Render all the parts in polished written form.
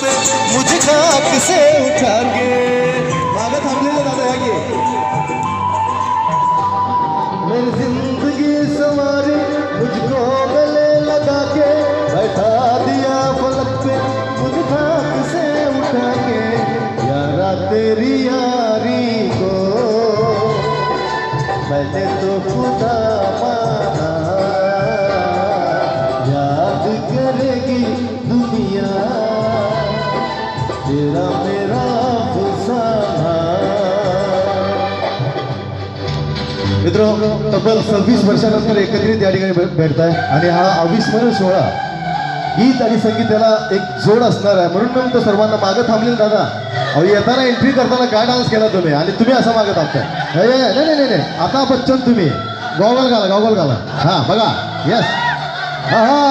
पे मुझे खाक से उठा के। मागे थांबलेले दादा या की मेरी जिंदगी संवारी मुझको गले लगा के बैठा दिया फलक पे मुझे खाक से उठा के। यारा तेरी यारी को मैंने तो खुदा माना, याद करेगी दुनिया तेरा मेरा अफसाना। मित्रांनो, तब्बल 26 वर्षानंतर एकत्रित या ठिकाणी भेटताय आणि हा अविस्मरणीय सोहळा गीत आणि संगीत याला एक जोड असणार आहे. म्हणून मी म्हणतो सर्वांना मागं थांबलेलं दादा, अहो येताना एंट्री करताना काय डान्स केला तुम्ही आणि तुम्ही असं मागं थांबताय. नाही नाही नाही, आता बच्चन तुम्ही गॉगल घाला, गॉगल घाला. हा बघा, यस, हा हा.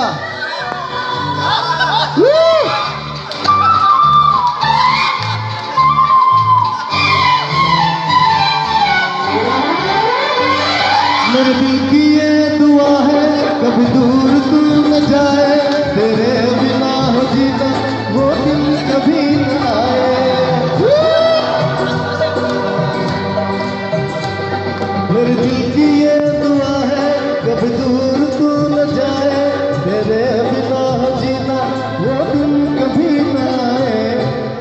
मेरे दिल की ये दुआ है कभी दूर तू न जाए, तेरे बिना हो जीना वो दिन कभी न आए. मेरे दिल की ये दुआ है कभी दूर तू न जाए, तेरे बिना हो जीना वो दिन कभी न आए.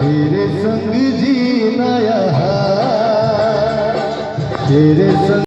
तेरे संग जीना यहाँ, तेरे संग